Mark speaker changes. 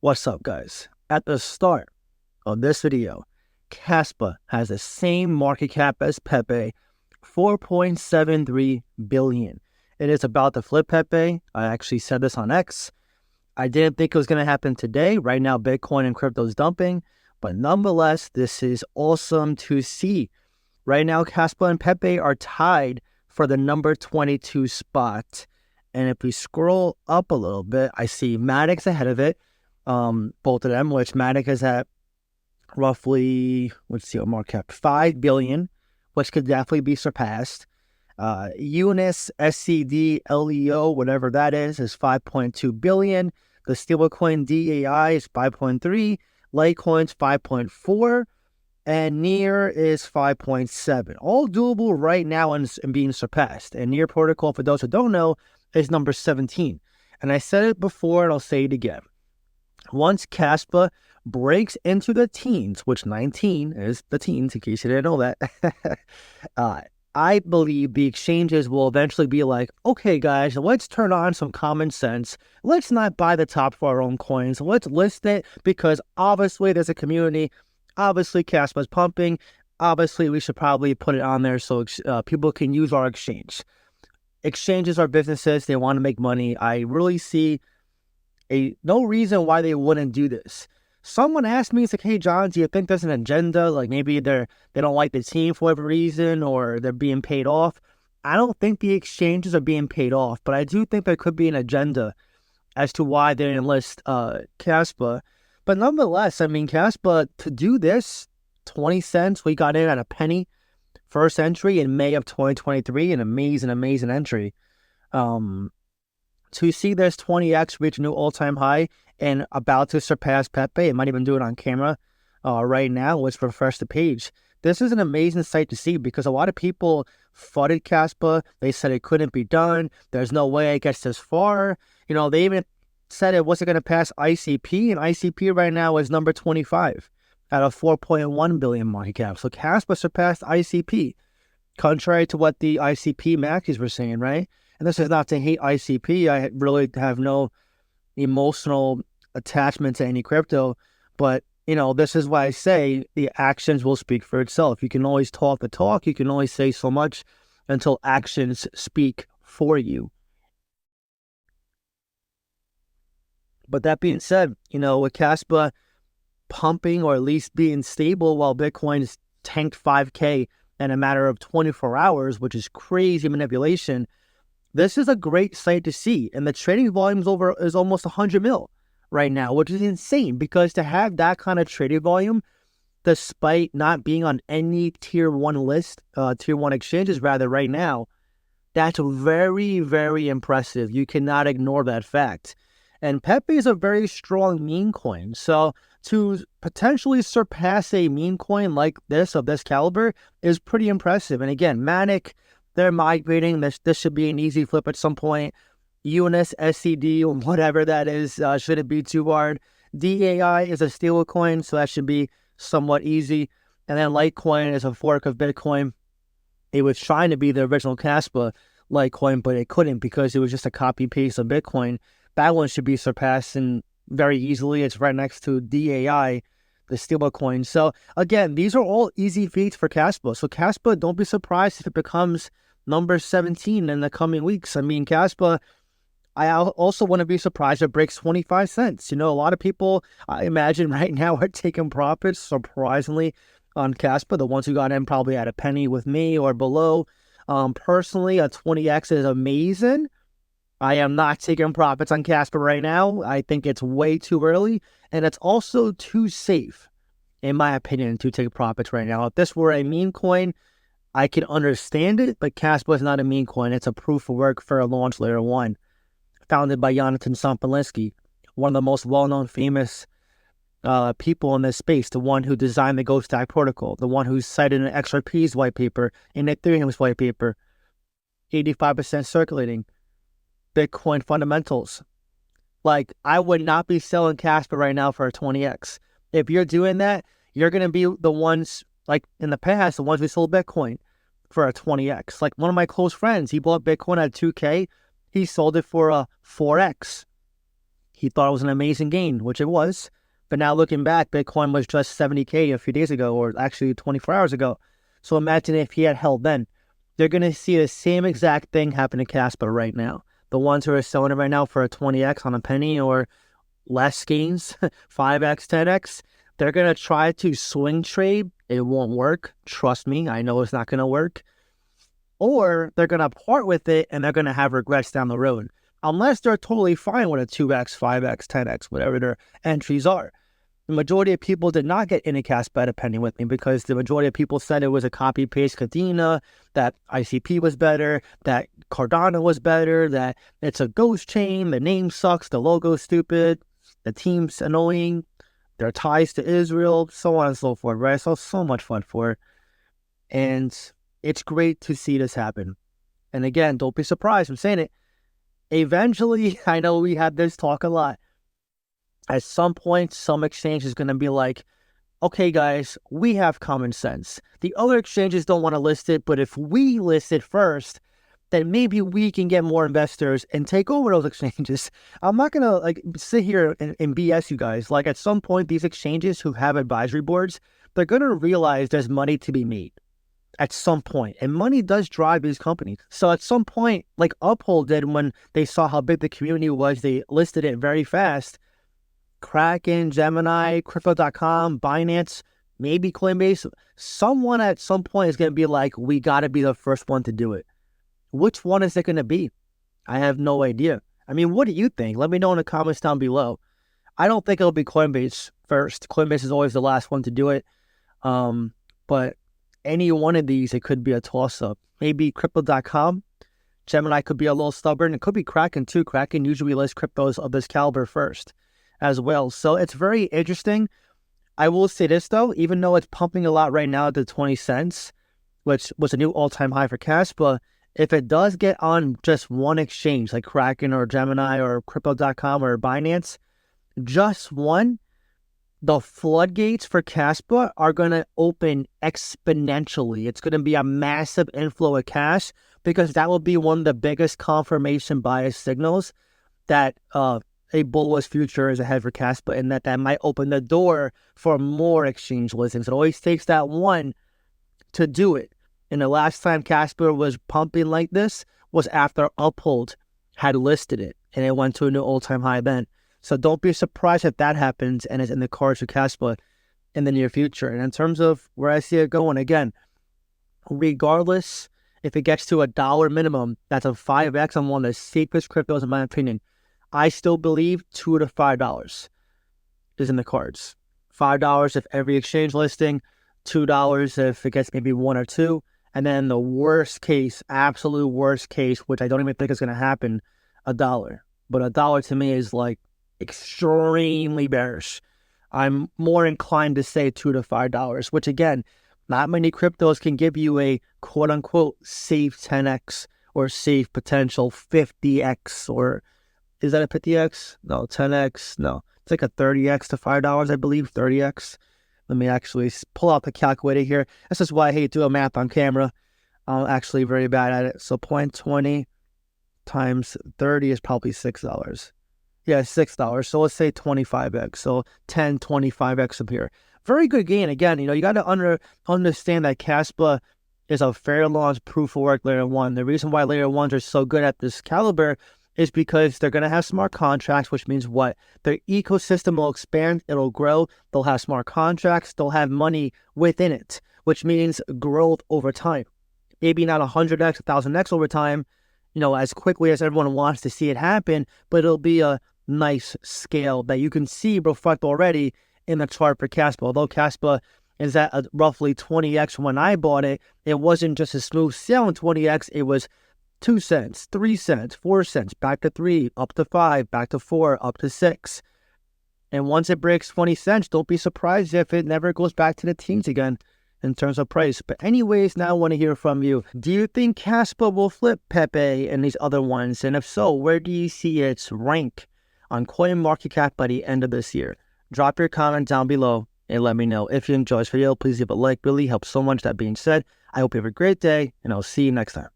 Speaker 1: What's up, guys? At the start of this video, Kaspa has the same market cap as Pepe, 4.73 billion. It is about to flip Pepe. I actually said this on X. I didn't think it was going to happen today. Right now, Bitcoin and crypto is dumping, but nonetheless, this is awesome to see. Right now, Kaspa and Pepe are tied for the number 22 spot. And if we scroll up a little bit, I see Maddox ahead of it. Both of them, which Matic is at roughly, let's see what market cap, 5 billion, which could definitely be surpassed. UNIS, SCD, LEO, whatever that is 5.2 billion. The stablecoin DAI is 5.3, Litecoin's 5.4, and Near is 5.7. All doable right now and being surpassed. And Near protocol, for those who don't know, is number 17. And I said it before and I'll say it again. Once Kaspa breaks into the teens, which 19 is the teens, in case you didn't know that, I believe the exchanges will eventually be like, okay, guys, let's turn on some common sense. Let's not buy the top for our own coins. Let's list it because obviously there's a community. Obviously, Kaspa's pumping. Obviously, we should probably put it on there so people can use our exchange. Exchanges are businesses. They want to make money. I really see no reason why they wouldn't do this. Someone asked me, it's like, hey, John, do you think there's an agenda? Like maybe they don't like the team for whatever reason or they're being paid off. I don't think the exchanges are being paid off, but I do think there could be an agenda as to why they enlist Kaspa. But nonetheless, I mean, Kaspa, to do this, 20 cents, we got in at a penny. First entry in May of 2023, an amazing entry. To see this 20x reach a new all-time high and about to surpass Pepe, it might even do it on camera right now. Let's refresh the page. This is an amazing sight to see because a lot of people fudded Kaspa. They said it couldn't be done. There's no way it gets this far. You know, they even said it wasn't going to pass ICP, and ICP right now is number 25 at a 4.1 billion market cap. So Kaspa surpassed ICP, contrary to what the ICP Mackies were saying, right? And this is not to hate ICP. I really have no emotional attachment to any crypto. But, you know, this is why I say the actions will speak for itself. You can always talk the talk. You can only say so much until actions speak for you. But that being said, you know, with Kaspa pumping or at least being stable while Bitcoin's tanked 5K in a matter of 24 hours, which is crazy manipulation, this is a great sight to see, and the trading volume is almost 100 mil right now, which is insane because to have that kind of trading volume, despite not being on any tier 1 list, tier 1 exchanges rather right now, that's very, very impressive. You cannot ignore that fact. And Pepe is a very strong meme coin, so to potentially surpass a meme coin like this of this caliber is pretty impressive. And again, Manic, they're migrating. This should be an easy flip at some point. UNIS, SCD, whatever that is, shouldn't be too hard. DAI is a stablecoin, so that should be somewhat easy. And then Litecoin is a fork of Bitcoin. It was trying to be the original Kaspa Litecoin, but it couldn't because it was just a copy-paste of Bitcoin. That one should be surpassed very easily. It's right next to DAI, the stablecoin. So again, these are all easy feats for Kaspa. So Kaspa, don't be surprised if it becomes number 17 in the coming weeks. I mean, Kaspa, I also wouldn't be surprised if it breaks 25 cents. You know, a lot of people, I imagine right now, are taking profits, surprisingly, on Kaspa. The ones who got in probably at a penny with me or below. Personally, a 20x is amazing. I am not taking profits on Kaspa right now. I think it's way too early, and it's also too safe, in my opinion, to take profits right now. If this were a meme coin, I could understand it, but Kaspa is not a meme coin. It's a proof of work for a launch layer 1, founded by Jonathan Sompolinsky, one of the most well-known, famous people in this space, the one who designed the Ghost Stack protocol, the one who cited an XRP's white paper, in Ethereum's white paper, 85% circulating, Bitcoin fundamentals. Like, I would not be selling Kaspa right now for a 20x. If you're doing that, you're going to be the ones, like in the past, the ones who sold Bitcoin for a 20x. Like one of my close friends, he bought Bitcoin at 2K. He sold it for a 4x. he thought it was an amazing gain, which it was. But now looking back, Bitcoin was just 70K a few days ago, or actually 24 hours ago. So imagine if he had held then. They're going to see the same exact thing happen to Kaspa right now. The ones who are selling it right now for a 20x on a penny or less gains, 5x, 10x, they're going to try to swing trade. It won't work. Trust me, I know it's not going to work. Or they're going to part with it and they're going to have regrets down the road. Unless they're totally fine with a 2x, 5x, 10x, whatever their entries are. The majority of people did not get any Kaspa at a penny with me because the majority of people said it was a copy-paste Cadena, that ICP was better, that Cardano was better, that it's a ghost chain, the name sucks, the logo's stupid, the team's annoying, their ties to Israel, so on and so forth, right? So much fun for it. And it's great to see this happen. And again, don't be surprised, I'm saying it. Eventually, I know we had this talk a lot. At some point, some exchange is going to be like, okay, guys, we have common sense. The other exchanges don't want to list it, but if we list it first, then maybe we can get more investors and take over those exchanges. I'm not going to sit here and BS you guys. Like at some point, these exchanges who have advisory boards, they're going to realize there's money to be made. At some point, and money does drive these companies. So at some point, like Uphold did when they saw how big the community was, they listed it very fast. Kraken, Gemini, Crypto.com, Binance, maybe Coinbase. Someone at some point is going to be like, we got to be the first one to do it. Which one is it going to be? I have no idea. I mean, what do you think? Let me know in the comments down below. I don't think it'll be Coinbase first. Coinbase is always the last one to do it. But any one of these, it could be a toss-up. Maybe Crypto.com. Gemini could be a little stubborn. It could be Kraken too. Kraken usually lists cryptos of this caliber first as well. So it's very interesting. I will say this though, even though it's pumping a lot right now at the 20 cents, which was a new all-time high for Kaspa, if it does get on just one exchange like Kraken or Gemini or Crypto.com or Binance, just one, the floodgates for Kaspa are going to open exponentially. It's going to be a massive inflow of cash because that will be one of the biggest confirmation bias signals that a bullish future is ahead for Kaspa, and that might open the door for more exchange listings. It always takes that one to do it. And the last time Kaspa was pumping like this was after Uphold had listed it, and it went to a new all-time high then. So don't be surprised if that happens and is in the cards for Kaspa in the near future. And in terms of where I see it going, again, regardless if it gets to $1 minimum, that's a 5x on one of the safest cryptos in my opinion. I still believe $2 to $5 is in the cards. $5 if every exchange listing, $2 if it gets maybe one or two, and then the worst case, absolute worst case, which I don't even think is going to happen, $1. But $1 to me is like extremely bearish. I'm more inclined to say $2 to $5, which again, not many cryptos can give you a quote-unquote safe 10x or safe potential 50x, or is that a 50x? No, 10x? No. It's like a 30x to $5, I believe, 30x. Let me actually pull out the calculator here. This is why I hate doing math on camera. I'm actually very bad at it. So 0.20 times 30 is probably $6. Yeah, $6. So let's say 25x. So 10, 25x up here. Very good gain. Again, you got to understand that Kaspa is a fair launch proof of work layer one. The reason why layer ones are so good at this caliber is because they're going to have smart contracts, which means what? Their ecosystem will expand, it'll grow, they'll have smart contracts, they'll have money within it, which means growth over time. Maybe not 100x, 1000x over time, as quickly as everyone wants to see it happen, but it'll be a nice scale that you can see reflect already in the chart for Kaspa. Although Kaspa is at roughly 20x when I bought it, it wasn't just a smooth sale in 20x, it was 2 cents, 3 cents, 4 cents, back to 3, up to 5, back to 4, up to 6. And once it breaks 20 cents, don't be surprised if it never goes back to the teens again in terms of price. But anyways, now I want to hear from you. Do you think Kaspa will flip Pepe and these other ones? And if so, where do you see its rank on CoinMarketCap by the end of this year? Drop your comment down below and let me know. If you enjoyed this video, please leave a like. Really helps so much. That being said, I hope you have a great day, and I'll see you next time.